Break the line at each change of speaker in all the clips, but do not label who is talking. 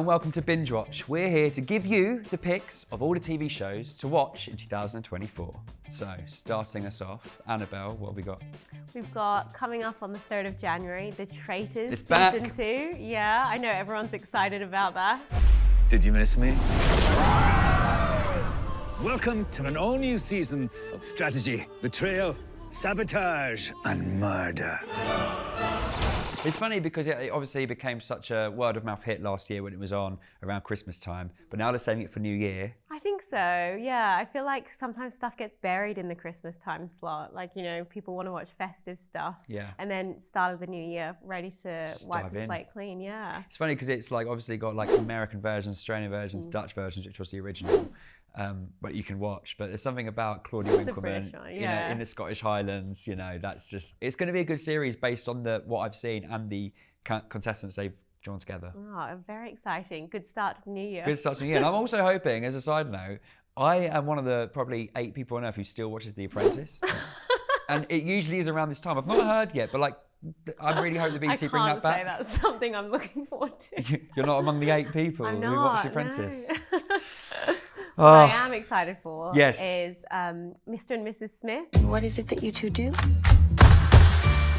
and welcome to Binge Watch. We're here to give you the picks of all the TV shows to watch in 2024. So, starting us off, Annabelle, what have we got?
We've got, coming up on the 3rd of January, The Traitors
It's
Season
back.
2. Yeah, I know everyone's excited about that.
Did you miss me? Welcome to an all-new season of strategy, betrayal, sabotage, and murder.
It's funny because it obviously became such a word-of-mouth hit last year when it was on around Christmas time, but now they're saving it for New Year.
I think so, yeah. I feel like sometimes stuff gets buried in the Christmas time slot. Like, you know, people want to watch festive stuff.
Yeah.
And then start of the new year, ready to
Just
wipe
dive
the
in.
slate clean, yeah.
It's funny because it's like obviously got like American versions, Australian versions, Dutch versions, which was the original. But you can watch. But there's something about Claudia Winkleman
British one, yeah.
in the Scottish Highlands. You know, that's just it's going to be a good series based on what I've seen and the contestants they've drawn together.
Oh, very exciting. Good start to the new year.
Good start to the year. And I'm also hoping, as a side note, I am one of the probably 8 people on earth who still watches The Apprentice, and it usually is around this time. I've not heard yet, but like I really hope the BBC bring that back.
I can't say that's something I'm looking forward to.
You're not among the 8 people
I'm
who watch The
not,
Apprentice.
no. What I am excited for is Mr. and Mrs. Smith.
What is it that you two do?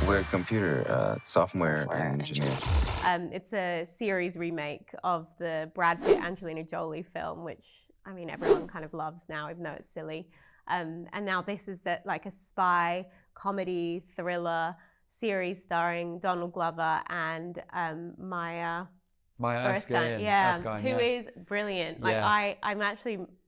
We're computer software engineers.
It's a series remake of the Brad Pitt, Angelina Jolie film, which, I mean, everyone kind of loves now, even though it's silly. And now this is like a spy, comedy, thriller series starring Donald Glover and Maya
Erskine,
who is brilliant. Like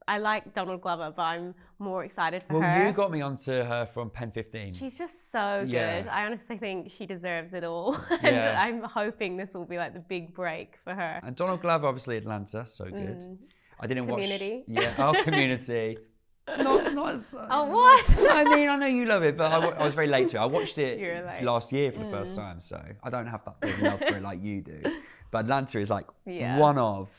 I like Donald Glover, but I'm more excited for her.
Well, you got me onto her from Pen 15.
She's just so good.
Yeah.
I honestly think she deserves it all. And I'm hoping this will be like the big break for her.
And Donald Glover, obviously Atlanta, so good. I didn't
Community.
watch. Yeah, Community. Not as.
Oh, what?
I mean, I know you love it, but I was very late to it. I watched it
You were late.
last year for the first time, so I don't have that big love for it like you do. But Atlanta is like
Yeah.
one of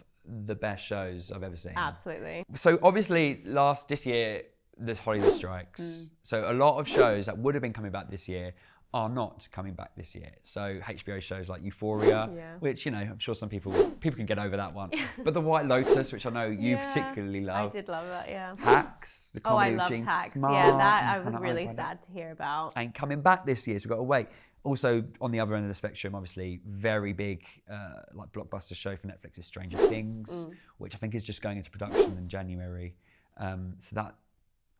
the best shows I've ever seen.
Absolutely.
So obviously this year, the Hollywood strikes. So a lot of shows that would have been coming back this year are not coming back this year. So HBO shows like Euphoria, which, you know, I'm sure some people can get over that one. But The White Lotus, which I know you particularly love.
I did love that, yeah.
Hacks, the comedy
I
with
loved
Gene
Hacks.
Smart,
Yeah, that I
and
was
Hannah
really
Arendt.
sad to hear about.
Ain't coming back this year, so we've got to wait. Also, on the other end of the spectrum, obviously, very big, like blockbuster show for Netflix is Stranger Things, which I think is just going into production in January. So that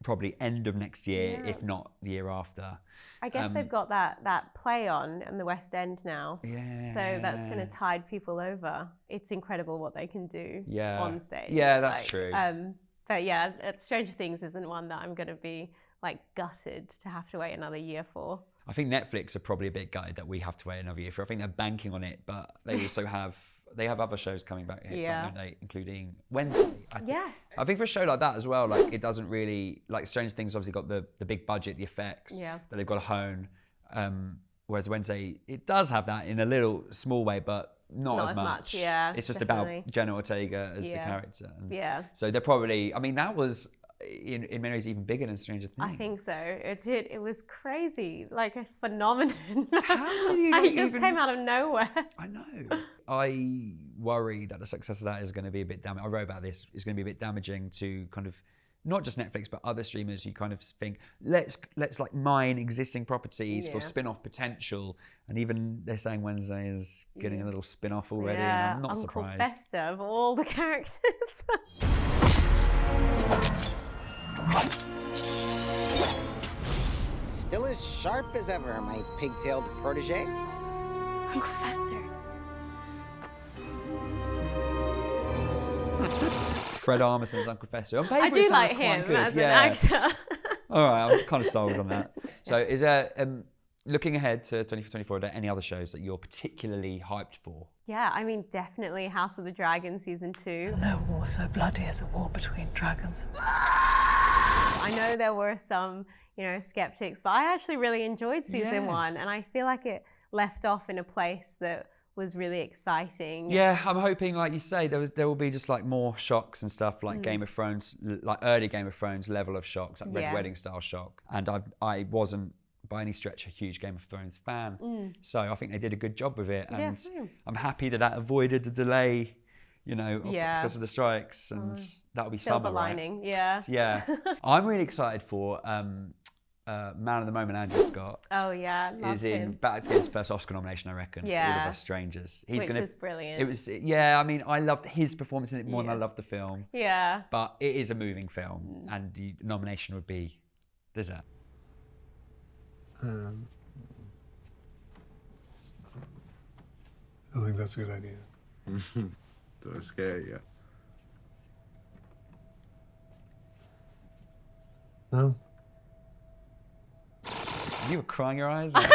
probably end of next year, if not the year after.
I guess they've got that play on in the West End now.
Yeah.
So that's going to tide people over. It's incredible what they can do on stage.
Yeah, that's true.
But yeah, Stranger Things isn't one that I'm going to be like gutted to have to wait another year for.
I think Netflix are probably a bit gutted that we have to wait another year for. I think they're banking on it, but they also have other shows coming back here, don't they? Including Wednesday. I think for a show like that as well, like it doesn't really like Stranger Things obviously got the big budget, the effects that they've got to hone. Whereas Wednesday, it does have that in a little small way, but not as much.
Yeah,
it's just
definitely.
about Jenna Ortega as the character. And
So
they're probably. I mean, that was in many ways even bigger than Stranger Things.
I think so. It did. It was crazy, like a phenomenon.
How did you
It just came out of nowhere.
I know. I worry that the success of that is going to be a bit damaging. I wrote about this. It's going to be a bit damaging to kind of not just Netflix but other streamers who kind of think let's like mine existing properties for spin-off potential. And even they're saying Wednesday is getting a little spin-off already.
Yeah,
and I'm not
Uncle
surprised.
Fester of all the characters.
Still as sharp as ever, my pigtailed protege.
Uncle Fester.
Fred Armisen's Uncle Fester. On paper,
I
it
do
sounds
like
quite
him
good.
as an actor.
All right, I'm kind of sold on that. So is there, looking ahead to 2024, are there any other shows that you're particularly hyped for?
Yeah, I mean, definitely House of the Dragon Season 2.
No war so bloody as a war between dragons.
I know there were some, skeptics, but I actually really enjoyed Season 1, and I feel like it left off in a place that was really exciting.
Yeah, I'm hoping, like you say, there will be just like more shocks and stuff, like Game of Thrones, like early Game of Thrones level of shocks, like Red Wedding style shock. And I wasn't by any stretch a huge Game of Thrones fan, so I think they did a good job with it. And I'm happy that avoided the delay because of the strikes, and that'll be
silver
summer,
lining,
right? Yeah. I'm really excited for Man of the Moment, Andrew Scott.
Oh yeah, love him.
Back to his first Oscar nomination, I reckon.
Yeah.
For All of Us Strangers.
Which was brilliant.
It was, I mean, I loved his performance in it more than I loved the film.
Yeah.
But it is a moving film, and the nomination would be deserved.
I think that's a good idea.
Don't scare you.
No?
You were crying your eyes out.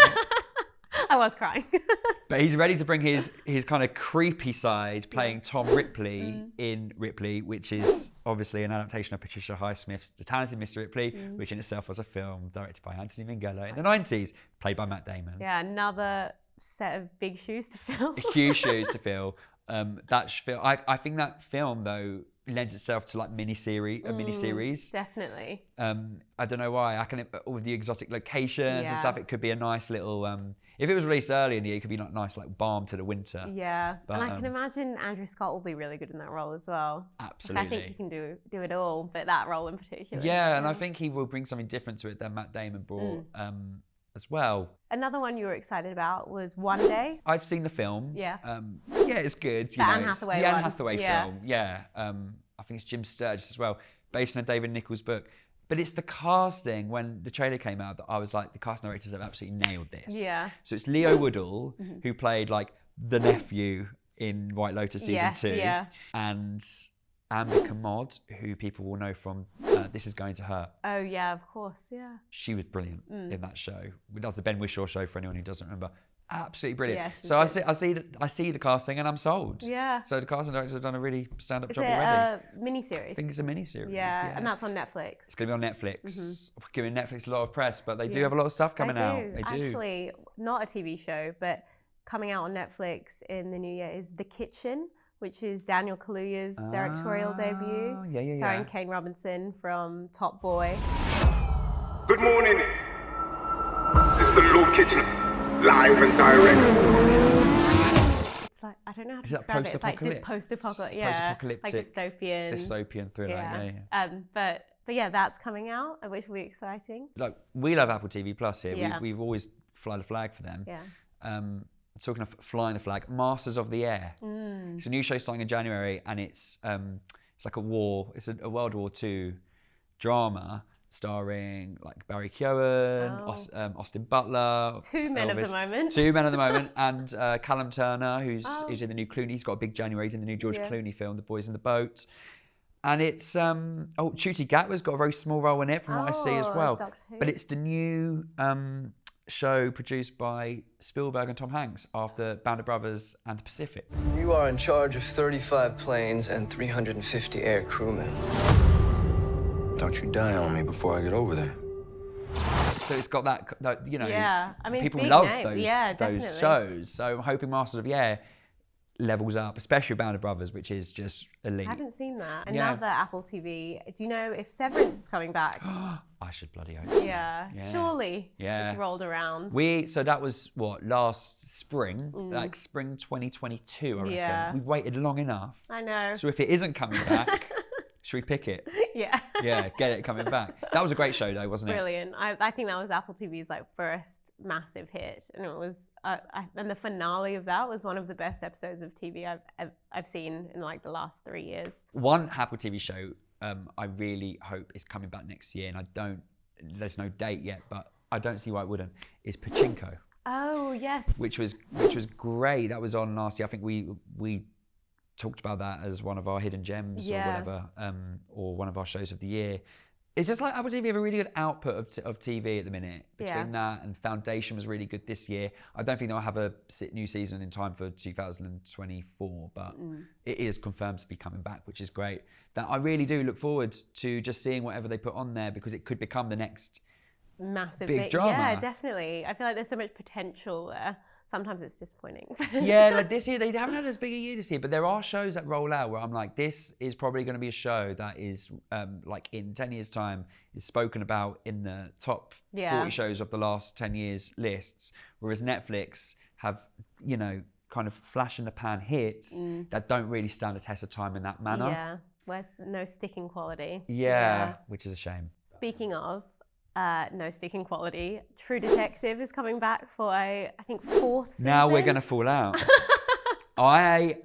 I was crying.
But he's ready to bring his kind of creepy side, playing Tom Ripley in Ripley, which is obviously an adaptation of Patricia Highsmith's The Talented Mr. Ripley, which in itself was a film directed by Anthony Minghella in the 90s, played by Matt Damon.
Yeah, another set of big shoes to fill.
Huge shoes to fill. I think that film, though, lends itself to like a mini series.
Definitely.
I don't know why. All of the exotic locations and stuff, it could be a nice little. If it was released early in the year, it could be like nice, like balm to the winter.
Yeah, but, and I can imagine Andrew Scott will be really good in that role as well.
Absolutely.
Like, I think he can do it all, but that role in particular.
Yeah, and I think he will bring something different to it than Matt Damon brought as well.
Another one you were excited about was One Day.
I've seen the film.
Yeah.
It's good.
The Anne Hathaway
Anne
one.
Hathaway film. Yeah. I think it's Jim Sturgis as well, based on a David Nichols book. But it's the casting, when the trailer came out, that I was like, the casting directors have absolutely nailed this.
Yeah.
So it's Leo Woodall, who played like the nephew in White Lotus season 2.
Yeah.
And Amber Commod, who people will know from This Is Going to Hurt.
Oh yeah, of course, yeah.
She was brilliant in that show. That's the Ben Whishaw show for anyone who doesn't remember. Absolutely brilliant.
Yeah,
so I see the casting and I'm sold.
Yeah.
So the casting directors have done a really stand-up job
already.
already.
Is it a mini-series?
I think it's a mini-series.
Yeah, and that's on Netflix.
It's going to be on Netflix. We're giving Netflix a lot of press, but they do have a lot of stuff coming out. They do.
Actually, not a TV show, but coming out on Netflix in the new year is The Kitchen, which is Daniel Kaluuya's directorial debut. Starring Kane Robinson from Top Boy.
Good morning. This is the Lou Kitchen, live and direct.
It's like, I don't know how to describe it. It's like post-apocalyptic,
post-apocalyptic,
like dystopian
thriller.
But yeah, that's coming out, which will be exciting.
Like, we love Apple TV Plus here.
Yeah.
We've always fly the flag for them.
Yeah.
Talking of flying the flag, Masters of the Air. It's a new show starting in January, and it's like a war. It's a World War II drama starring like Barry Keoghan, Austin Butler.
Two men of the moment,
and Callum Turner, who's in the new Clooney. He's got a big January. He's in the new George Clooney film, The Boys in the Boat. And it's Ncuti Gatwa's got a very small role in it, from what I see as well. But it's the new show produced by Spielberg and Tom Hanks after Band of Brothers and The Pacific.
You are in charge of 35 planes and 350 air crewmen.
Don't you die on me before I get over there.
So it's got that
Yeah, I mean,
people
big
love
name.
those shows. So I'm hoping Masters of the Air levels up, especially Band of Brothers, which is just elite.
I haven't seen that. Another Apple TV. Do you know if Severance is coming back?
I should bloody hope so.
Yeah. Surely.
Yeah.
It's rolled around.
So that was last spring, like spring 2022, I reckon.
Yeah.
We've waited long enough.
I know.
So if it isn't coming back, should we pick it?
Yeah.
Yeah, get it coming back. That was a great show though, wasn't it?
Brilliant. I think that was Apple TV's like first massive hit, and it was and the finale of that was one of the best episodes of TV I've seen in like the last 3 years.
One Apple TV show I really hope is coming back next year, and there's no date yet, but I don't see why it wouldn't, is Pachinko.
Oh yes.
Which was great. That was on last year. I think we talked about that as one of our hidden gems or whatever, or one of our shows of the year. It's just like Apple TV have a really good output of TV at the minute. Between that and Foundation was really good this year. I don't think they'll have a new season in time for 2024, but it is confirmed to be coming back, which is great. That I really do look forward to just seeing whatever they put on there, because it could become the next
massive
big drama.
Yeah, definitely. I feel like there's so much potential there. Sometimes it's disappointing.
Yeah, like this year, they haven't had as big a year this year, but there are shows that roll out where I'm like, this is probably going to be a show that is, like in 10 years' time, is spoken about in the top 40 shows of the last 10 years lists, whereas Netflix have, kind of flash in the pan hits that don't really stand the test of time in that manner.
Yeah, where's no sticking quality.
Yeah, which is a shame.
Speaking of no sticking quality, True Detective is coming back for I think 4th season.
Now we're going to fall out. I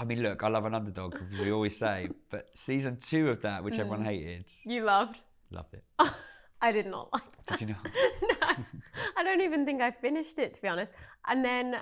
mean, look, I love an underdog, as we always say, but season 2 of that, which everyone hated.
You loved?
Loved it.
I did not like that.
Did you not?
No, I don't even think I finished it, to be honest. And then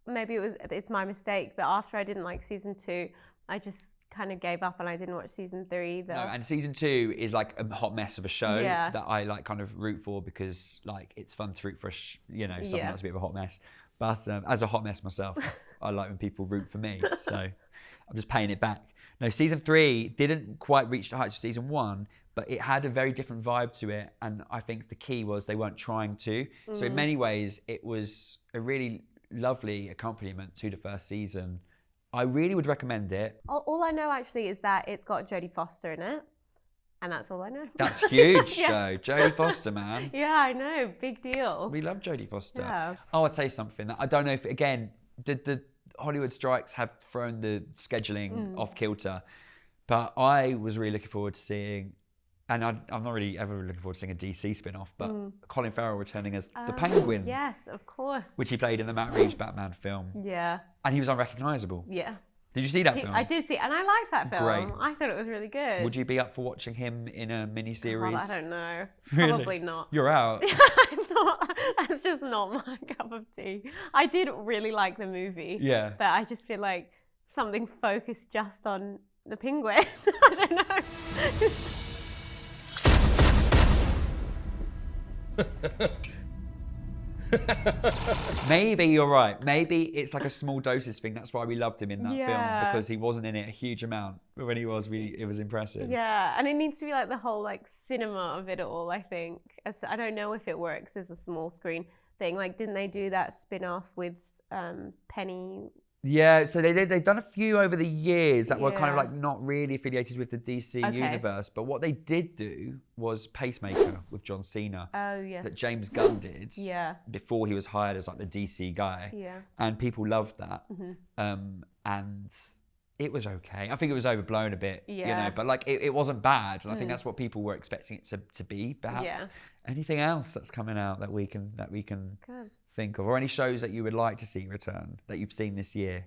maybe it's my mistake, but after I didn't like season 2, I just kind of gave up and I didn't watch season 3 either.
No, and season 2 is like a hot mess of a show that I like kind of root for because like it's fun to root for, something that's a bit of a hot mess. But as a hot mess myself, I like when people root for me. So I'm just paying it back. No, season 3 didn't quite reach the heights of season 1, but it had a very different vibe to it. And I think the key was they weren't trying to. So in many ways, it was a really lovely accompaniment to the first season. I really would recommend it.
All I know actually is that it's got Jodie Foster in it. And that's all I know.
That's huge, though. Jodie Foster, man.
Yeah, I know. Big deal.
We love Jodie Foster.
Yeah.
Oh, I'd say something. I don't know if, again, the Hollywood strikes have thrown the scheduling off kilter. But I was really looking forward to seeing, and I'm not really ever looking forward to seeing a DC spin-off, but Colin Farrell returning as the Penguin.
Yes, of course.
Which he played in the Matt Reeves Batman film.
Yeah.
And he was unrecognisable.
Yeah.
Did you see that film?
I did see, and I liked that film.
Great.
I thought it was really good.
Would you be up for watching him in a mini-series?
God, I don't know.
Really?
Probably not.
You're out.
I'm not. That's just not my cup of tea. I did really like the movie.
Yeah.
But I just feel like something focused just on the penguin. I don't know.
Maybe you're right. Maybe it's like a small doses thing. That's why we loved him in that film, because he wasn't in it a huge amount. But when he was, it was impressive.
Yeah, and it needs to be like the whole like cinema of it all, I think. I don't know if it works as a small screen thing. Like, didn't they do that spin-off with Penny?
Yeah, so they've done a few over the years that were kind of like not really affiliated with the DC universe. But what they did do was Pacemaker with John Cena.
Oh, yes.
That James Gunn did.
Yeah.
Before he was hired as like the DC guy.
Yeah.
And people loved that. And it was okay. I think it was overblown a bit, but like it wasn't bad. And I think that's what people were expecting it to be, perhaps. Yeah. Anything else that's coming out that we can think of, or any shows that you would like to see return that you've seen this year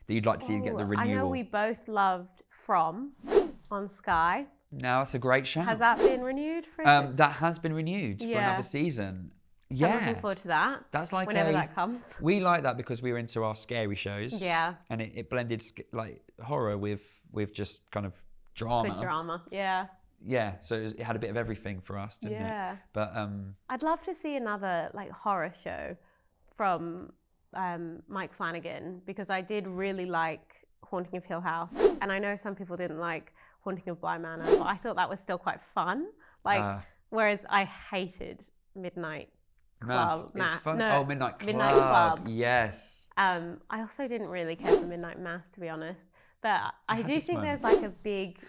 that you'd like to see get the renewal?
I know we both loved From on Sky.
No, it's a great show.
Has that been renewed for
that has been renewed for another season.
So I'm looking forward to that.
That's like
whenever that comes.
We like that because we were into our scary shows.
Yeah.
And it blended like horror with just kind of drama.
Good drama, yeah.
Yeah, so it had a bit of everything for us, didn't it? But
I'd love to see another like horror show from Mike Flanagan, because I did really like Haunting of Hill House, and I know some people didn't like Haunting of Bly Manor, but I thought that was still quite fun. Like, whereas I hated Midnight Club.
It's fun.
No,
Midnight Club.
Midnight Club.
Yes.
I also didn't really care for Midnight Mass, to be honest. But I do think there's like a big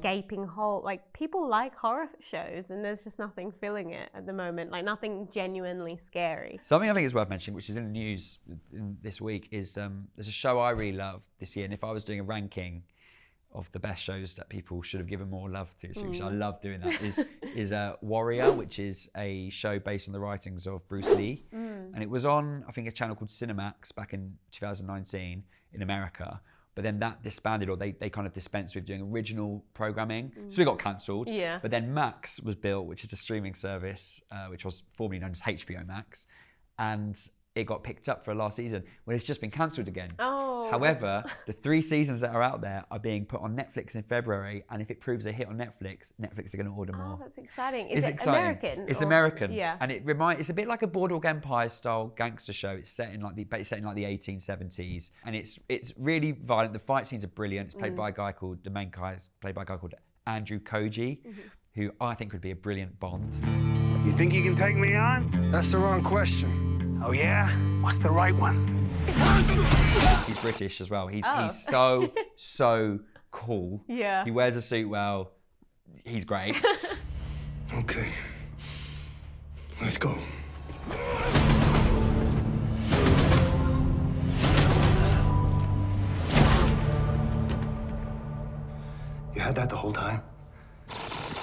gaping hole. Like, people like horror shows, and there's just nothing filling it at the moment. Like, nothing genuinely scary.
Something I think is worth mentioning, which is in the news this week, is there's a show I really love this year, and if I was doing a ranking of the best shows that people should have given more love to, which I love doing that, is Warrior, which is a show based on the writings of Bruce Lee. And it was on, I think, a channel called Cinemax back in 2019 in America. But then that disbanded, or they kind of dispensed with doing original programming. So it got cancelled. Yeah. But then Max was built, which is a streaming service, which was formerly known as HBO Max. And it got picked up for last season. Well, it's just been cancelled again.
Oh.
However, the 3 seasons that are out there are being put on Netflix in February. And if it proves a hit on Netflix are going to order more.
Oh, that's exciting.
Is it exciting?
American?
It's American.
Yeah.
And it's a bit like a Boardwalk Empire style gangster show. It's set in like the 1870s. And it's really violent. The fight scenes are brilliant. It's played by a guy called, the main guy is played by a guy called Andrew Koji, who I think would be a brilliant Bond.
You think you can take me on?
That's the wrong question.
Oh, yeah? What's the right one?
He's British as well. He's so cool.
Yeah.
He wears a suit well. He's great.
Okay. Let's go. You had that the whole time?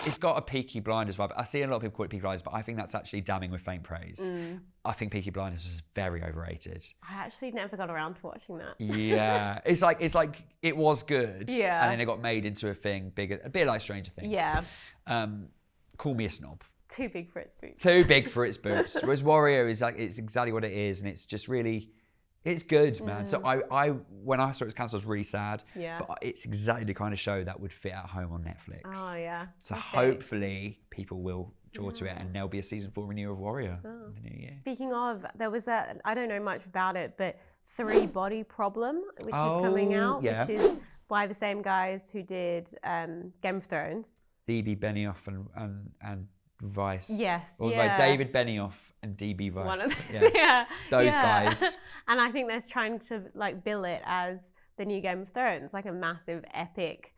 It's got a Peaky Blinders vibe. I see a lot of people call it Peaky Blinders, but I think that's actually damning with faint praise. I think Peaky Blinders is very overrated.
I actually never got around to watching that.
Yeah, it's like it was good,
Yeah.
and then it got made into a thing bigger, a bit like Stranger Things.
Yeah.
Call me a snob.
Too big for its boots.
Too big for its boots. Whereas Warrior is like, it's exactly what it is, and it's just really, it's good, man. So I when I saw it was cancelled, I was really sad.
Yeah.
But it's exactly the kind of show that would fit at home on Netflix.
Oh yeah.
So hopefully people will draw to it, and there'll be a season 4 renewal of Warrior in the new year.
Speaking of, there was I don't know much about it, but 3 Body Problem, which is coming out, which is by the same guys who did Game of Thrones.
DB Benioff and Vice.
Yes,
Or by David Benioff and DB Vice.
One of them.
Those guys.
And I think they're trying to like bill it as the new Game of Thrones, like a massive epic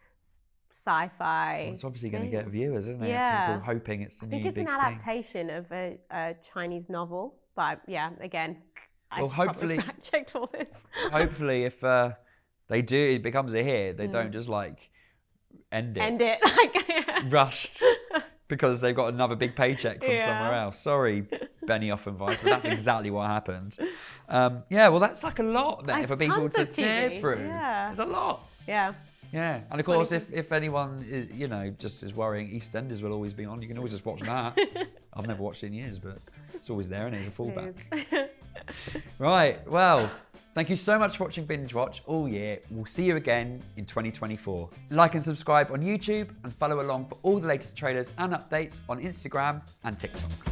sci-fi.
Well, it's obviously going to get viewers, isn't it?
Yeah.
People hoping it's the new
I think it's
big
an adaptation of a Chinese novel, but yeah, again, I
hopefully
fact checked all this.
Hopefully, if they do, it becomes a hit. They don't just like end it
like
rushed because they've got another big paycheck from somewhere else. Sorry, Benioff and Vice, but that's exactly what happened. Well, that's like a lot there for people to tear through.
Yeah.
It's a lot.
Yeah.
Yeah, and of course, if anyone is, just is worrying, EastEnders will always be on. You can always just watch that. I've never watched it in years, but it's always there, and it's a fallback. Right, well, thank you so much for watching Binge Watch all year. We'll see you again in 2024. Like and subscribe on YouTube, and follow along for all the latest trailers and updates on Instagram and TikTok.